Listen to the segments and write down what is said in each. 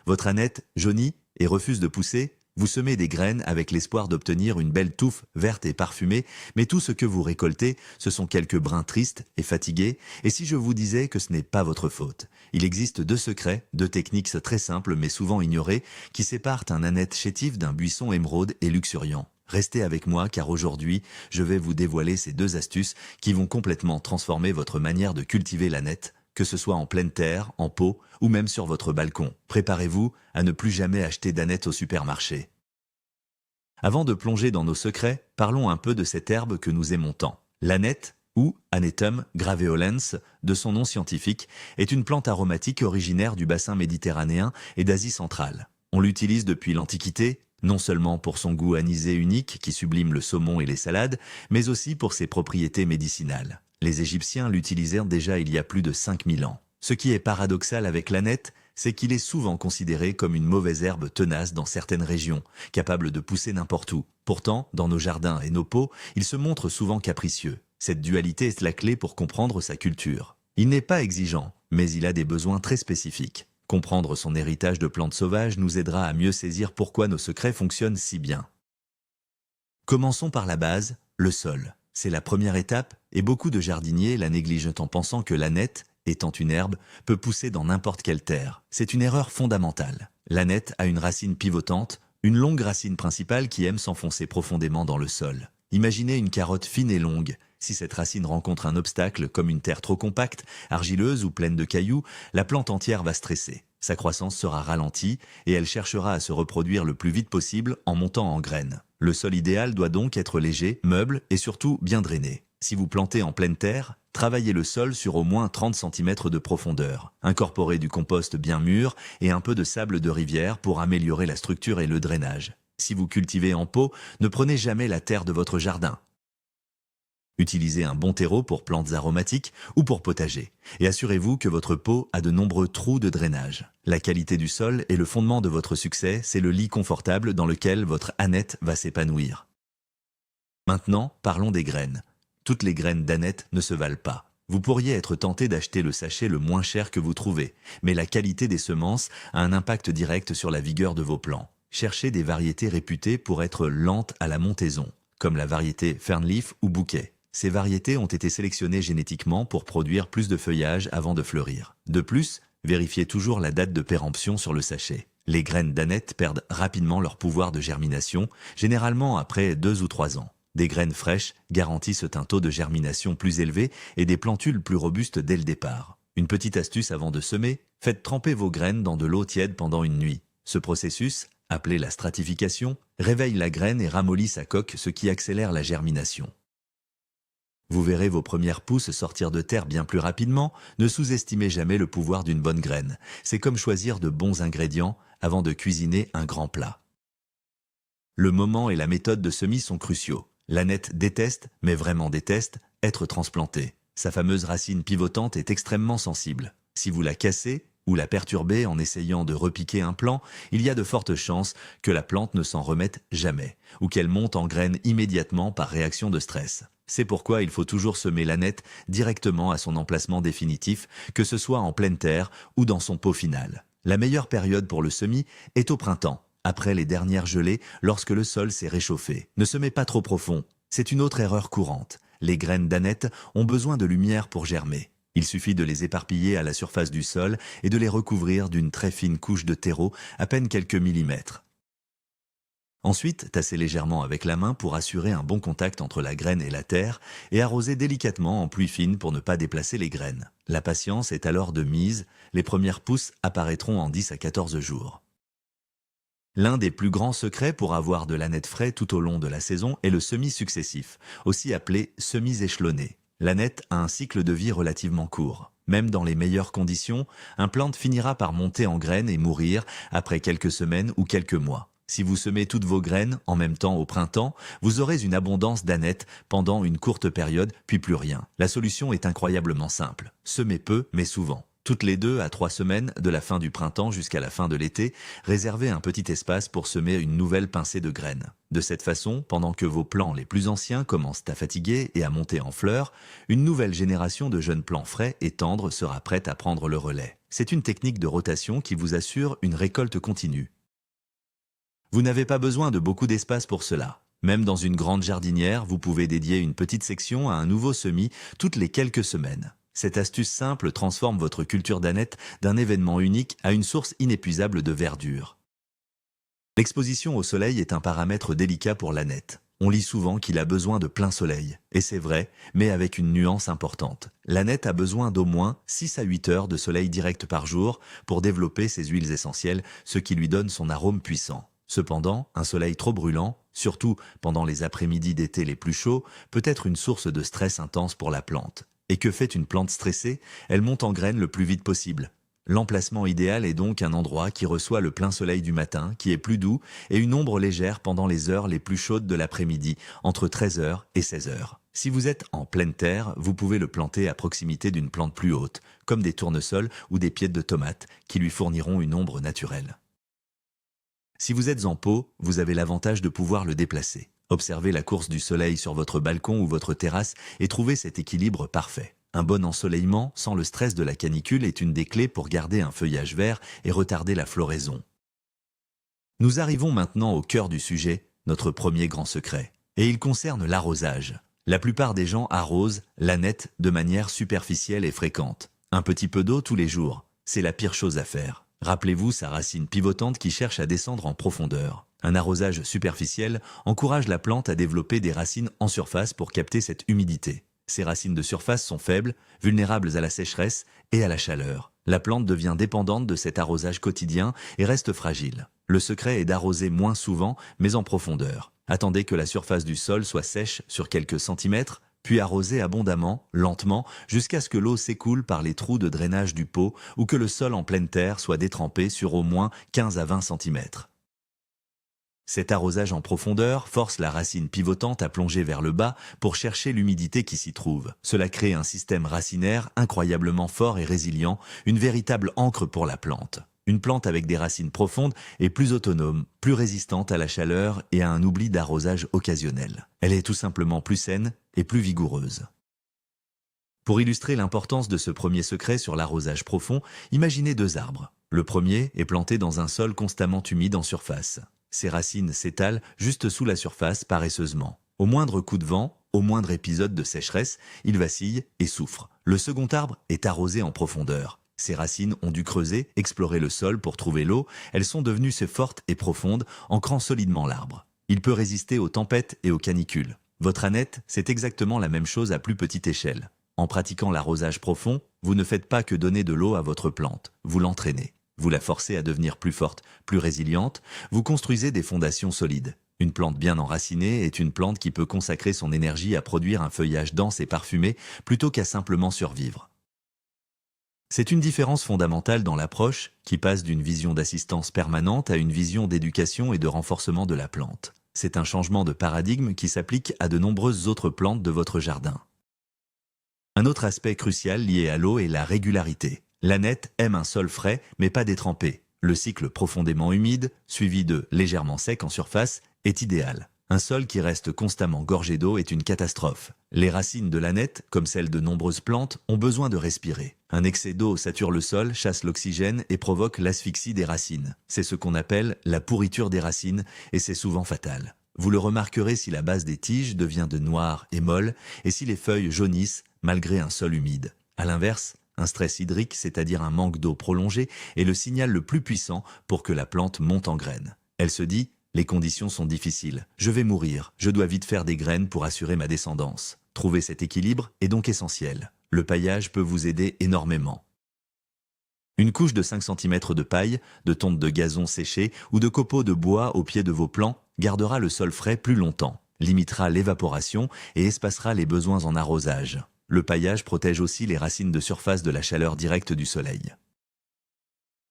Votre aneth jaunit et refuse de pousser. Vous semez des graines avec l'espoir d'obtenir une belle touffe verte et parfumée, mais tout ce que vous récoltez, ce sont quelques brins tristes et fatigués, et si je vous disais que ce n'est pas votre faute. Il existe deux secrets, deux techniques très simples mais souvent ignorées, qui séparent un aneth chétif d'un buisson émeraude et luxuriant. Restez avec moi car aujourd'hui, je vais vous dévoiler ces deux astuces qui vont complètement transformer votre manière de cultiver l'aneth, que ce soit en pleine terre, en pot ou même sur votre balcon. Préparez-vous à ne plus jamais acheter d'aneth au supermarché. Avant de plonger dans nos secrets, parlons un peu de cette herbe que nous aimons tant. L'aneth, ou Anetum graveolens, de son nom scientifique, est une plante aromatique originaire du bassin méditerranéen et d'Asie centrale. On l'utilise depuis l'Antiquité, non seulement pour son goût anisé unique qui sublime le saumon et les salades, mais aussi pour ses propriétés médicinales. Les Égyptiens l'utilisèrent déjà il y a plus de 5000 ans. Ce qui est paradoxal avec l'aneth, c'est qu'il est souvent considéré comme une mauvaise herbe tenace dans certaines régions, capable de pousser n'importe où. Pourtant, dans nos jardins et nos pots, il se montre souvent capricieux. Cette dualité est la clé pour comprendre sa culture. Il n'est pas exigeant, mais il a des besoins très spécifiques. Comprendre son héritage de plantes sauvages nous aidera à mieux saisir pourquoi nos secrets fonctionnent si bien. Commençons par la base, le sol. C'est la première étape et beaucoup de jardiniers la négligent en pensant que l'aneth, étant une herbe, peut pousser dans n'importe quelle terre. C'est une erreur fondamentale. L'aneth a une racine pivotante, une longue racine principale qui aime s'enfoncer profondément dans le sol. Imaginez une carotte fine et longue. Si cette racine rencontre un obstacle comme une terre trop compacte, argileuse ou pleine de cailloux, la plante entière va stresser. Sa croissance sera ralentie et elle cherchera à se reproduire le plus vite possible en montant en graines. Le sol idéal doit donc être léger, meuble et surtout bien drainé. Si vous plantez en pleine terre, travaillez le sol sur au moins 30 cm de profondeur. Incorporez du compost bien mûr et un peu de sable de rivière pour améliorer la structure et le drainage. Si vous cultivez en pot, ne prenez jamais la terre de votre jardin. Utilisez un bon terreau pour plantes aromatiques ou pour potager. Et assurez-vous que votre pot a de nombreux trous de drainage. La qualité du sol est le fondement de votre succès, c'est le lit confortable dans lequel votre aneth va s'épanouir. Maintenant, parlons des graines. Toutes les graines d'aneth ne se valent pas. Vous pourriez être tenté d'acheter le sachet le moins cher que vous trouvez, mais la qualité des semences a un impact direct sur la vigueur de vos plants. Cherchez des variétés réputées pour être lentes à la montaison, comme la variété Fernleaf ou Bouquet. Ces variétés ont été sélectionnées génétiquement pour produire plus de feuillage avant de fleurir. De plus, vérifiez toujours la date de péremption sur le sachet. Les graines d'aneth perdent rapidement leur pouvoir de germination, généralement après 2 ou 3 ans. Des graines fraîches garantissent un taux de germination plus élevé et des plantules plus robustes dès le départ. Une petite astuce avant de semer, faites tremper vos graines dans de l'eau tiède pendant une nuit. Ce processus, appelé la stratification, réveille la graine et ramollit sa coque, ce qui accélère la germination. Vous verrez vos premières pousses sortir de terre bien plus rapidement. Ne sous-estimez jamais le pouvoir d'une bonne graine. C'est comme choisir de bons ingrédients avant de cuisiner un grand plat. Le moment et la méthode de semis sont cruciaux. L'aneth déteste, mais vraiment déteste, être transplantée. Sa fameuse racine pivotante est extrêmement sensible. Si vous la cassez ou la perturbez en essayant de repiquer un plant, il y a de fortes chances que la plante ne s'en remette jamais, ou qu'elle monte en graines immédiatement par réaction de stress. C'est pourquoi il faut toujours semer l'aneth directement à son emplacement définitif, que ce soit en pleine terre ou dans son pot final. La meilleure période pour le semis est au printemps, après les dernières gelées, lorsque le sol s'est réchauffé. Ne semez pas trop profond, c'est une autre erreur courante. Les graines d'aneth ont besoin de lumière pour germer. Il suffit de les éparpiller à la surface du sol et de les recouvrir d'une très fine couche de terreau, à peine quelques millimètres. Ensuite, tassez légèrement avec la main pour assurer un bon contact entre la graine et la terre et arrosez délicatement en pluie fine pour ne pas déplacer les graines. La patience est alors de mise, les premières pousses apparaîtront en 10 à 14 jours. L'un des plus grands secrets pour avoir de l'aneth frais tout au long de la saison est le semis successif, aussi appelé semis échelonné. L'aneth a un cycle de vie relativement court. Même dans les meilleures conditions, un plante finira par monter en graines et mourir après quelques semaines ou quelques mois. Si vous semez toutes vos graines en même temps au printemps, vous aurez une abondance d'aneth pendant une courte période, puis plus rien. La solution est incroyablement simple. Semez peu, mais souvent. Toutes les 2 à 3 semaines, de la fin du printemps jusqu'à la fin de l'été, réservez un petit espace pour semer une nouvelle pincée de graines. De cette façon, pendant que vos plants les plus anciens commencent à fatiguer et à monter en fleurs, une nouvelle génération de jeunes plants frais et tendres sera prête à prendre le relais. C'est une technique de rotation qui vous assure une récolte continue. Vous n'avez pas besoin de beaucoup d'espace pour cela. Même dans une grande jardinière, vous pouvez dédier une petite section à un nouveau semis toutes les quelques semaines. Cette astuce simple transforme votre culture d'aneth d'un événement unique à une source inépuisable de verdure. L'exposition au soleil est un paramètre délicat pour l'aneth. On lit souvent qu'il a besoin de plein soleil, et c'est vrai, mais avec une nuance importante. L'aneth a besoin d'au moins 6 à 8 heures de soleil direct par jour pour développer ses huiles essentielles, ce qui lui donne son arôme puissant. Cependant, un soleil trop brûlant, surtout pendant les après-midi d'été les plus chauds, peut être une source de stress intense pour la plante. Et que fait une plante stressée? Elle monte en graines le plus vite possible. L'emplacement idéal est donc un endroit qui reçoit le plein soleil du matin, qui est plus doux, et une ombre légère pendant les heures les plus chaudes de l'après-midi, entre 13 heures et 16 heures. Si vous êtes en pleine terre, vous pouvez le planter à proximité d'une plante plus haute, comme des tournesols ou des pieds de tomates, qui lui fourniront une ombre naturelle. Si vous êtes en pot, vous avez l'avantage de pouvoir le déplacer. Observez la course du soleil sur votre balcon ou votre terrasse et trouvez cet équilibre parfait. Un bon ensoleillement, sans le stress de la canicule, est une des clés pour garder un feuillage vert et retarder la floraison. Nous arrivons maintenant au cœur du sujet, notre premier grand secret. Et il concerne l'arrosage. La plupart des gens arrosent l'aneth de manière superficielle et fréquente. Un petit peu d'eau tous les jours, c'est la pire chose à faire. Rappelez-vous sa racine pivotante qui cherche à descendre en profondeur. Un arrosage superficiel encourage la plante à développer des racines en surface pour capter cette humidité. Ces racines de surface sont faibles, vulnérables à la sécheresse et à la chaleur. La plante devient dépendante de cet arrosage quotidien et reste fragile. Le secret est d'arroser moins souvent, mais en profondeur. Attendez que la surface du sol soit sèche sur quelques centimètres, puis arrosez abondamment, lentement, jusqu'à ce que l'eau s'écoule par les trous de drainage du pot ou que le sol en pleine terre soit détrempé sur au moins 15 à 20 centimètres. Cet arrosage en profondeur force la racine pivotante à plonger vers le bas pour chercher l'humidité qui s'y trouve. Cela crée un système racinaire incroyablement fort et résilient, une véritable ancre pour la plante. Une plante avec des racines profondes est plus autonome, plus résistante à la chaleur et à un oubli d'arrosage occasionnel. Elle est tout simplement plus saine et plus vigoureuse. Pour illustrer l'importance de ce premier secret sur l'arrosage profond, imaginez 2 arbres. Le premier est planté dans un sol constamment humide en surface. Ses racines s'étalent juste sous la surface paresseusement. Au moindre coup de vent, au moindre épisode de sécheresse, il vacille et souffre. Le second arbre est arrosé en profondeur. Ses racines ont dû creuser, explorer le sol pour trouver l'eau. Elles sont devenues si fortes et profondes, ancrant solidement l'arbre. Il peut résister aux tempêtes et aux canicules. Votre aneth, c'est exactement la même chose à plus petite échelle. En pratiquant l'arrosage profond, vous ne faites pas que donner de l'eau à votre plante, vous l'entraînez. Vous la forcez à devenir plus forte, plus résiliente, vous construisez des fondations solides. Une plante bien enracinée est une plante qui peut consacrer son énergie à produire un feuillage dense et parfumé plutôt qu'à simplement survivre. C'est une différence fondamentale dans l'approche qui passe d'une vision d'assistance permanente à une vision d'éducation et de renforcement de la plante. C'est un changement de paradigme qui s'applique à de nombreuses autres plantes de votre jardin. Un autre aspect crucial lié à l'eau est la régularité. L'aneth aime un sol frais mais pas détrempé. Le cycle profondément humide, suivi de légèrement sec en surface, est idéal. Un sol qui reste constamment gorgé d'eau est une catastrophe. Les racines de l'aneth, comme celles de nombreuses plantes, ont besoin de respirer. Un excès d'eau sature le sol, chasse l'oxygène et provoque l'asphyxie des racines. C'est ce qu'on appelle la pourriture des racines et c'est souvent fatal. Vous le remarquerez si la base des tiges devient de noire et molle et si les feuilles jaunissent malgré un sol humide. À l'inverse, un stress hydrique, c'est-à-dire un manque d'eau prolongé, est le signal le plus puissant pour que la plante monte en graines. Elle se dit « Les conditions sont difficiles, je vais mourir, je dois vite faire des graines pour assurer ma descendance ». Trouver cet équilibre est donc essentiel. Le paillage peut vous aider énormément. Une couche de 5 cm de paille, de tonte de gazon séché ou de copeaux de bois au pied de vos plants gardera le sol frais plus longtemps, limitera l'évaporation et espacera les besoins en arrosage. Le paillage protège aussi les racines de surface de la chaleur directe du soleil.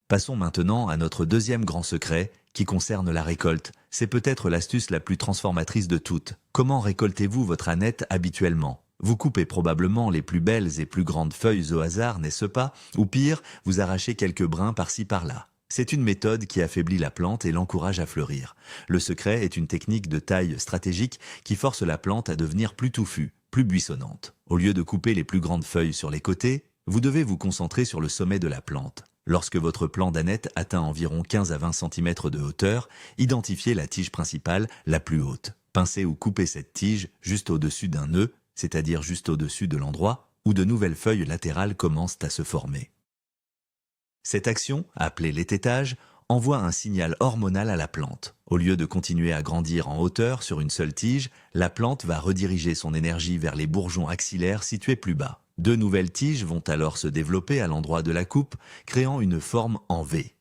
Passons maintenant à notre deuxième grand secret qui concerne la récolte. C'est peut-être l'astuce la plus transformatrice de toutes. Comment récoltez-vous votre aneth habituellement ? Vous coupez probablement les plus belles et plus grandes feuilles au hasard, n'est-ce pas? Ou pire, vous arrachez quelques brins par-ci par-là. C'est une méthode qui affaiblit la plante et l'encourage à fleurir. Le secret est une technique de taille stratégique qui force la plante à devenir plus touffue, plus buissonnante. Au lieu de couper les plus grandes feuilles sur les côtés, vous devez vous concentrer sur le sommet de la plante. Lorsque votre plant d'aneth atteint environ 15 à 20 cm de hauteur, identifiez la tige principale la plus haute. Pincez ou coupez cette tige juste au-dessus d'un nœud, c'est-à-dire juste au-dessus de l'endroit où de nouvelles feuilles latérales commencent à se former. Cette action, appelée l'étêtage, envoie un signal hormonal à la plante. Au lieu de continuer à grandir en hauteur sur une seule tige, la plante va rediriger son énergie vers les bourgeons axillaires situés plus bas. Deux nouvelles tiges vont alors se développer à l'endroit de la coupe, créant une forme en V.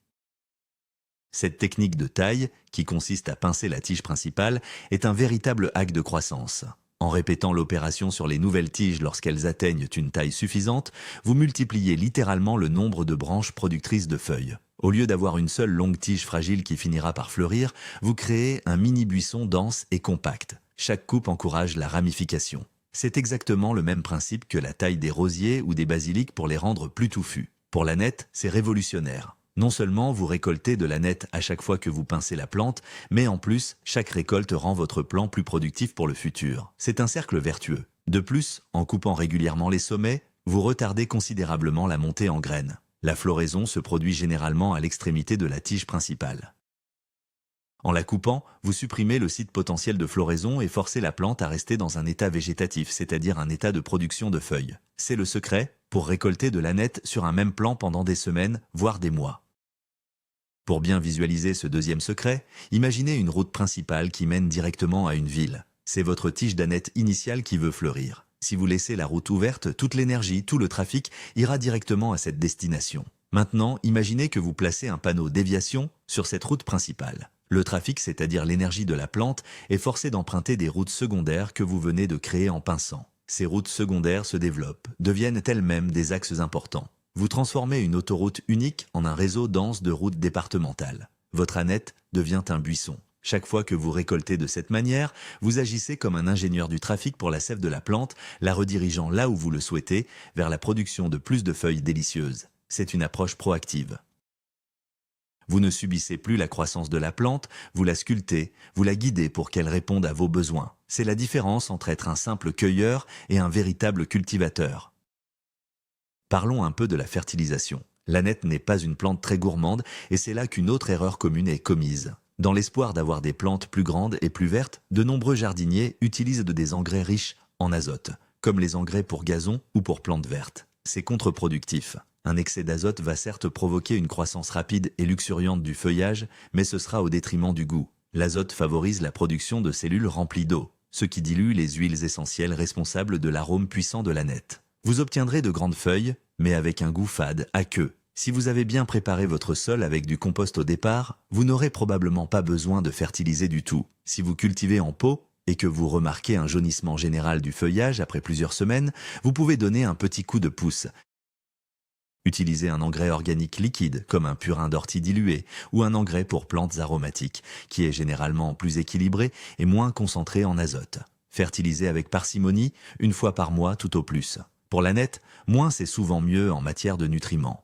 Cette technique de taille, qui consiste à pincer la tige principale, est un véritable hack de croissance. En répétant l'opération sur les nouvelles tiges lorsqu'elles atteignent une taille suffisante, vous multipliez littéralement le nombre de branches productrices de feuilles. Au lieu d'avoir une seule longue tige fragile qui finira par fleurir, vous créez un mini-buisson dense et compact. Chaque coupe encourage la ramification. C'est exactement le même principe que la taille des rosiers ou des basilics pour les rendre plus touffus. Pour l'aneth, c'est révolutionnaire. Non seulement vous récoltez de l'aneth à chaque fois que vous pincez la plante, mais en plus, chaque récolte rend votre plant plus productif pour le futur. C'est un cercle vertueux. De plus, en coupant régulièrement les sommets, vous retardez considérablement la montée en graines. La floraison se produit généralement à l'extrémité de la tige principale. En la coupant, vous supprimez le site potentiel de floraison et forcez la plante à rester dans un état végétatif, c'est-à-dire un état de production de feuilles. C'est le secret pour récolter de l'aneth sur un même plant pendant des semaines, voire des mois. Pour bien visualiser ce deuxième secret, imaginez une route principale qui mène directement à une ville. C'est votre tige d'aneth initiale qui veut fleurir. Si vous laissez la route ouverte, toute l'énergie, tout le trafic ira directement à cette destination. Maintenant, imaginez que vous placez un panneau déviation sur cette route principale. Le trafic, c'est-à-dire l'énergie de la plante, est forcé d'emprunter des routes secondaires que vous venez de créer en pinçant. Ces routes secondaires se développent, deviennent elles-mêmes des axes importants. Vous transformez une autoroute unique en un réseau dense de routes départementales. Votre aneth devient un buisson. Chaque fois que vous récoltez de cette manière, vous agissez comme un ingénieur du trafic pour la sève de la plante, la redirigeant là où vous le souhaitez, vers la production de plus de feuilles délicieuses. C'est une approche proactive. Vous ne subissez plus la croissance de la plante, vous la sculptez, vous la guidez pour qu'elle réponde à vos besoins. C'est la différence entre être un simple cueilleur et un véritable cultivateur. Parlons un peu de la fertilisation. L'aneth n'est pas une plante très gourmande et c'est là qu'une autre erreur commune est commise. Dans l'espoir d'avoir des plantes plus grandes et plus vertes, de nombreux jardiniers utilisent des engrais riches en azote, comme les engrais pour gazon ou pour plantes vertes. C'est contre-productif. Un excès d'azote va certes provoquer une croissance rapide et luxuriante du feuillage, mais ce sera au détriment du goût. L'azote favorise la production de cellules remplies d'eau, ce qui dilue les huiles essentielles responsables de l'arôme puissant de l'aneth. Vous obtiendrez de grandes feuilles, mais avec un goût fade, aqueux. Si vous avez bien préparé votre sol avec du compost au départ, vous n'aurez probablement pas besoin de fertiliser du tout. Si vous cultivez en pot et que vous remarquez un jaunissement général du feuillage après plusieurs semaines, vous pouvez donner un petit coup de pouce. Utilisez un engrais organique liquide, comme un purin d'ortie dilué, ou un engrais pour plantes aromatiques, qui est généralement plus équilibré et moins concentré en azote. Fertilisez avec parcimonie, une fois par mois tout au plus. Pour l'aneth, moins c'est souvent mieux en matière de nutriments.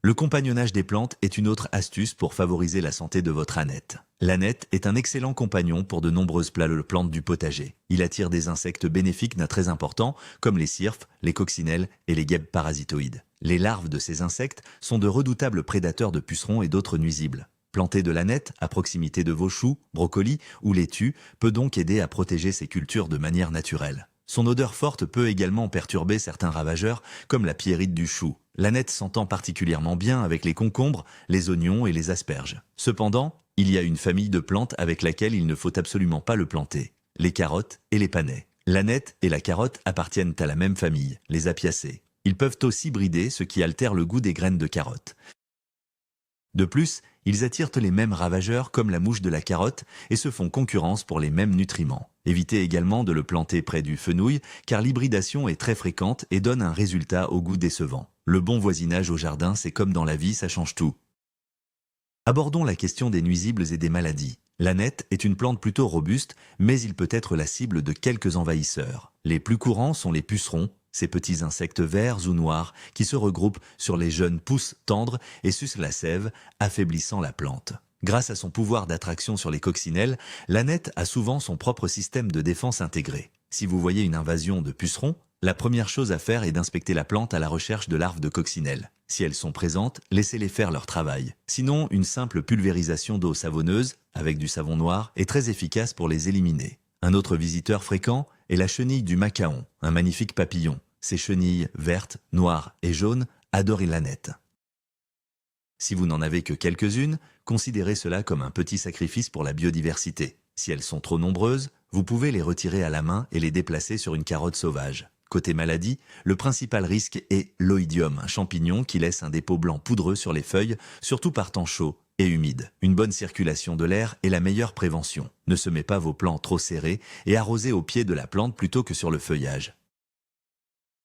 Le compagnonnage des plantes est une autre astuce pour favoriser la santé de votre aneth. L'aneth est un excellent compagnon pour de nombreuses plantes du potager. Il attire des insectes bénéfiques très importants, comme les cirphes, les coccinelles et les guêpes parasitoïdes. Les larves de ces insectes sont de redoutables prédateurs de pucerons et d'autres nuisibles. Planter de l'aneth à proximité de vos choux, brocolis ou laitues peut donc aider à protéger ces cultures de manière naturelle. Son odeur forte peut également perturber certains ravageurs, comme la pierrite du chou. L'aneth s'entend particulièrement bien avec les concombres, les oignons et les asperges. Cependant, il y a une famille de plantes avec laquelle il ne faut absolument pas le planter, les carottes et les panais. L'aneth et la carotte appartiennent à la même famille, les apiacées. Ils peuvent aussi brider, ce qui altère le goût des graines de carotte. De plus, ils attirent les mêmes ravageurs comme la mouche de la carotte et se font concurrence pour les mêmes nutriments. Évitez également de le planter près du fenouil car l'hybridation est très fréquente et donne un résultat au goût décevant. Le bon voisinage au jardin, c'est comme dans la vie, ça change tout. Abordons la question des nuisibles et des maladies. L'ânette est une plante plutôt robuste, mais il peut être la cible de quelques envahisseurs. Les plus courants sont les pucerons, ces petits insectes verts ou noirs qui se regroupent sur les jeunes pousses tendres et sucent la sève, affaiblissant la plante. Grâce à son pouvoir d'attraction sur les coccinelles, l'ânette a souvent son propre système de défense intégré. Si vous voyez une invasion de pucerons, la première chose à faire est d'inspecter la plante à la recherche de larves de coccinelles. Si elles sont présentes, laissez-les faire leur travail. Sinon, une simple pulvérisation d'eau savonneuse, avec du savon noir, est très efficace pour les éliminer. Un autre visiteur fréquent est la chenille du macaon, un magnifique papillon. Ces chenilles vertes, noires et jaunes adorent l'ânette. Si vous n'en avez que quelques-unes, considérez cela comme un petit sacrifice pour la biodiversité. Si elles sont trop nombreuses, vous pouvez les retirer à la main et les déplacer sur une carotte sauvage. Côté maladie, le principal risque est l'oïdium, un champignon qui laisse un dépôt blanc poudreux sur les feuilles, surtout par temps chaud et humide. Une bonne circulation de l'air est la meilleure prévention. Ne semez pas vos plants trop serrés et arrosez au pied de la plante plutôt que sur le feuillage.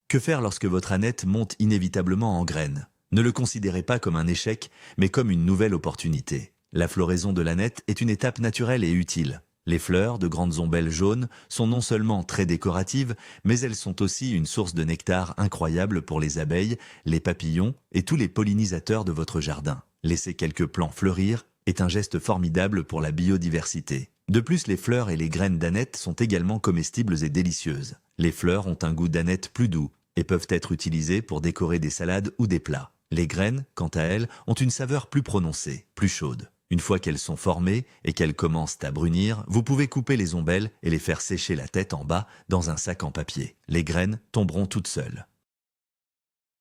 Que faire lorsque votre ânette monte inévitablement en graines? Ne le considérez pas comme un échec, mais comme une nouvelle opportunité. La floraison de l'ânette est une étape naturelle et utile. Les fleurs, de grandes ombelles jaunes, sont non seulement très décoratives, mais elles sont aussi une source de nectar incroyable pour les abeilles, les papillons et tous les pollinisateurs de votre jardin. Laisser quelques plants fleurir est un geste formidable pour la biodiversité. De plus, les fleurs et les graines d'ânette sont également comestibles et délicieuses. Les fleurs ont un goût d'ânette plus doux et peuvent être utilisées pour décorer des salades ou des plats. Les graines, quant à elles, ont une saveur plus prononcée, plus chaude. Une fois qu'elles sont formées et qu'elles commencent à brunir, vous pouvez couper les ombelles et les faire sécher la tête en bas dans un sac en papier. Les graines tomberont toutes seules.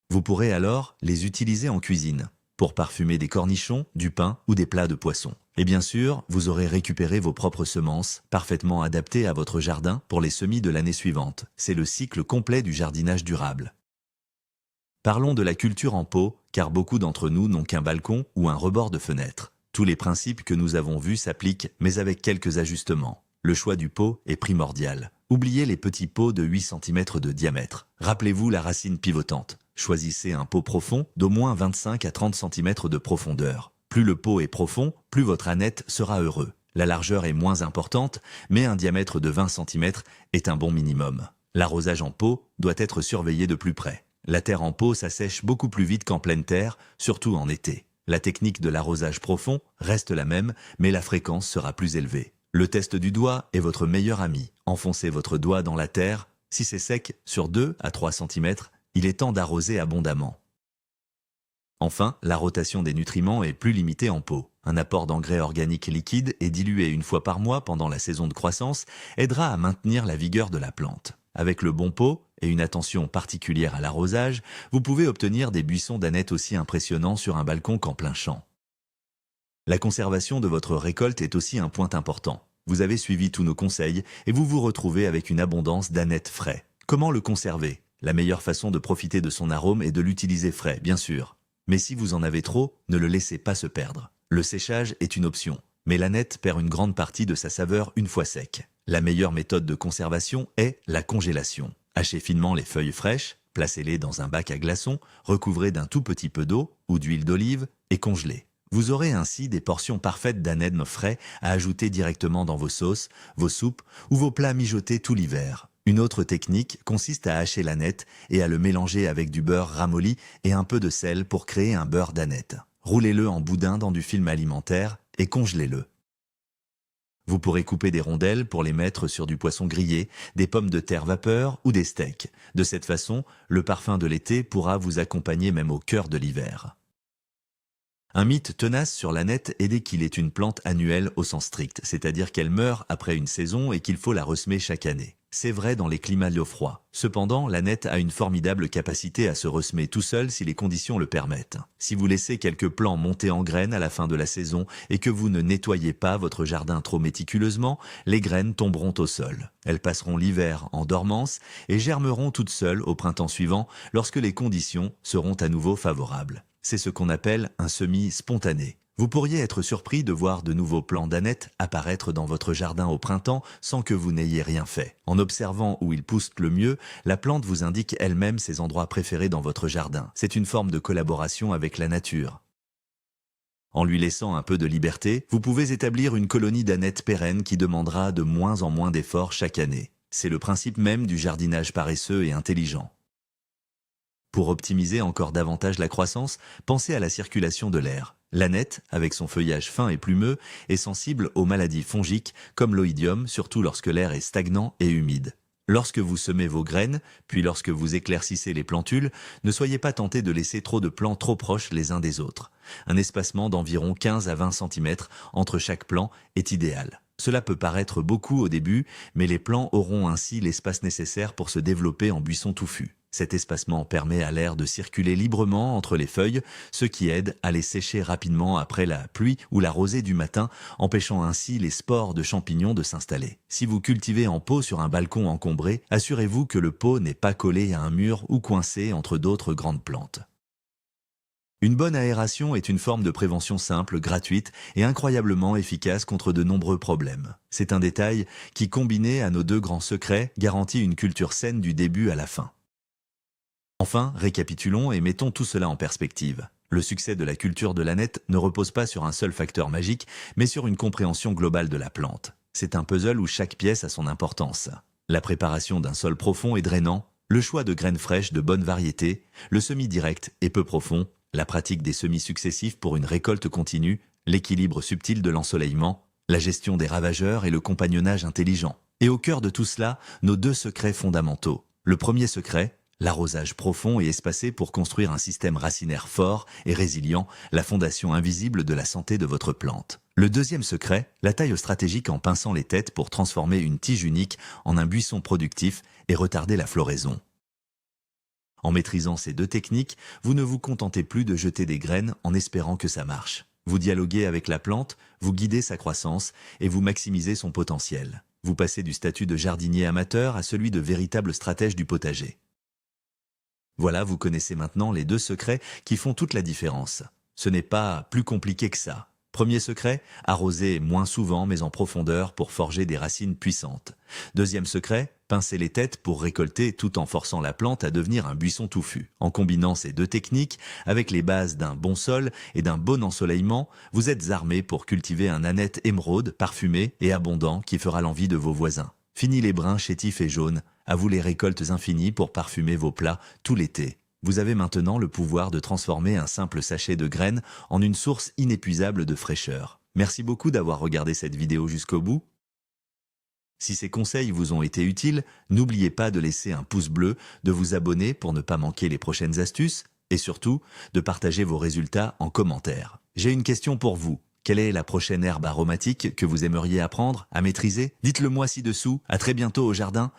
Vous pourrez alors les utiliser en cuisine, pour parfumer des cornichons, du pain ou des plats de poisson. Et bien sûr, vous aurez récupéré vos propres semences, parfaitement adaptées à votre jardin pour les semis de l'année suivante. C'est le cycle complet du jardinage durable. Parlons de la culture en pot, car beaucoup d'entre nous n'ont qu'un balcon ou un rebord de fenêtre. Tous les principes que nous avons vus s'appliquent, mais avec quelques ajustements. Le choix du pot est primordial. Oubliez les petits pots de 8 cm de diamètre. Rappelez-vous la racine pivotante. Choisissez un pot profond d'au moins 25 à 30 cm de profondeur. Plus le pot est profond, plus votre ânette sera heureux. La largeur est moins importante, mais un diamètre de 20 cm est un bon minimum. L'arrosage en pot doit être surveillé de plus près. La terre en pot s'assèche beaucoup plus vite qu'en pleine terre, surtout en été. La technique de l'arrosage profond reste la même, mais la fréquence sera plus élevée. Le test du doigt est votre meilleur ami. Enfoncez votre doigt dans la terre. Si c'est sec, sur 2 à 3 cm, il est temps d'arroser abondamment. Enfin, la rotation des nutriments est plus limitée en pot. Un apport d'engrais organiques liquides et dilué une fois par mois pendant la saison de croissance aidera à maintenir la vigueur de la plante. Avec le bon pot et une attention particulière à l'arrosage, vous pouvez obtenir des buissons d'ânettes aussi impressionnants sur un balcon qu'en plein champ. La conservation de votre récolte est aussi un point important. Vous avez suivi tous nos conseils et vous vous retrouvez avec une abondance d'ânettes frais. Comment le conserver? La meilleure façon de profiter de son arôme est de l'utiliser frais, bien sûr. Mais si vous en avez trop, ne le laissez pas se perdre. Le séchage est une option, mais l'ânette perd une grande partie de sa saveur une fois sec. La meilleure méthode de conservation est la congélation. Hachez finement les feuilles fraîches, placez-les dans un bac à glaçons, recouvrez d'un tout petit peu d'eau ou d'huile d'olive et congelez. Vous aurez ainsi des portions parfaites d'ânette frais à ajouter directement dans vos sauces, vos soupes ou vos plats mijotés tout l'hiver. Une autre technique consiste à hacher l'ânette et à le mélanger avec du beurre ramolli et un peu de sel pour créer un beurre d'ânette. Roulez-le en boudin dans du film alimentaire et congelez-le. Vous pourrez couper des rondelles pour les mettre sur du poisson grillé, des pommes de terre vapeur ou des steaks. De cette façon, le parfum de l'été pourra vous accompagner même au cœur de l'hiver. Un mythe tenace sur l'ânette est qu'il est une plante annuelle au sens strict, c'est-à-dire qu'elle meurt après une saison et qu'il faut la ressemer chaque année. C'est vrai dans les climats froids. Cependant, l'ânette a une formidable capacité à se ressemer tout seul si les conditions le permettent. Si vous laissez quelques plants monter en graines à la fin de la saison et que vous ne nettoyez pas votre jardin trop méticuleusement, les graines tomberont au sol. Elles passeront l'hiver en dormance et germeront toutes seules au printemps suivant lorsque les conditions seront à nouveau favorables. C'est ce qu'on appelle un semis spontané. Vous pourriez être surpris de voir de nouveaux plants d'ânette apparaître dans votre jardin au printemps sans que vous n'ayez rien fait. En observant où ils poussent le mieux, la plante vous indique elle-même ses endroits préférés dans votre jardin. C'est une forme de collaboration avec la nature. En lui laissant un peu de liberté, vous pouvez établir une colonie d'anettes pérenne qui demandera de moins en moins d'efforts chaque année. C'est le principe même du jardinage paresseux et intelligent. Pour optimiser encore davantage la croissance, pensez à la circulation de l'air. L'aneth, avec son feuillage fin et plumeux, est sensible aux maladies fongiques comme l'oïdium, surtout lorsque l'air est stagnant et humide. Lorsque vous semez vos graines, puis lorsque vous éclaircissez les plantules, ne soyez pas tenté de laisser trop de plants trop proches les uns des autres. Un espacement d'environ 15 à 20 cm entre chaque plant est idéal. Cela peut paraître beaucoup au début, mais les plants auront ainsi l'espace nécessaire pour se développer en buisson touffu. Cet espacement permet à l'air de circuler librement entre les feuilles, ce qui aide à les sécher rapidement après la pluie ou la rosée du matin, empêchant ainsi les spores de champignons de s'installer. Si vous cultivez en pot sur un balcon encombré, assurez-vous que le pot n'est pas collé à un mur ou coincé entre d'autres grandes plantes. Une bonne aération est une forme de prévention simple, gratuite et incroyablement efficace contre de nombreux problèmes. C'est un détail qui, combiné à nos deux grands secrets, garantit une culture saine du début à la fin. Enfin, récapitulons et mettons tout cela en perspective. Le succès de la culture de l'aneth ne repose pas sur un seul facteur magique, mais sur une compréhension globale de la plante. C'est un puzzle où chaque pièce a son importance. La préparation d'un sol profond et drainant, le choix de graines fraîches de bonne variété, le semis direct et peu profond, la pratique des semis successifs pour une récolte continue, l'équilibre subtil de l'ensoleillement, la gestion des ravageurs et le compagnonnage intelligent. Et au cœur de tout cela, nos deux secrets fondamentaux. Le premier secret, l'arrosage profond et espacé pour construire un système racinaire fort et résilient, la fondation invisible de la santé de votre plante. Le deuxième secret, la taille stratégique en pinçant les têtes pour transformer une tige unique en un buisson productif et retarder la floraison. En maîtrisant ces deux techniques, vous ne vous contentez plus de jeter des graines en espérant que ça marche. Vous dialoguez avec la plante, vous guidez sa croissance et vous maximisez son potentiel. Vous passez du statut de jardinier amateur à celui de véritable stratège du potager. Voilà, vous connaissez maintenant les deux secrets qui font toute la différence. Ce n'est pas plus compliqué que ça. Premier secret, arroser moins souvent mais en profondeur pour forger des racines puissantes. Deuxième secret, pincer les têtes pour récolter tout en forçant la plante à devenir un buisson touffu. En combinant ces deux techniques, avec les bases d'un bon sol et d'un bon ensoleillement, vous êtes armé pour cultiver un aneth émeraude parfumé et abondant qui fera l'envie de vos voisins. Fini les brins chétifs et jaunes, à vous les récoltes infinies pour parfumer vos plats tout l'été. Vous avez maintenant le pouvoir de transformer un simple sachet de graines en une source inépuisable de fraîcheur. Merci beaucoup d'avoir regardé cette vidéo jusqu'au bout. Si ces conseils vous ont été utiles, n'oubliez pas de laisser un pouce bleu, de vous abonner pour ne pas manquer les prochaines astuces et surtout de partager vos résultats en commentaire. J'ai une question pour vous. Quelle est la prochaine herbe aromatique que vous aimeriez apprendre à maîtriser? Dites-le moi ci-dessous. À très bientôt au jardin.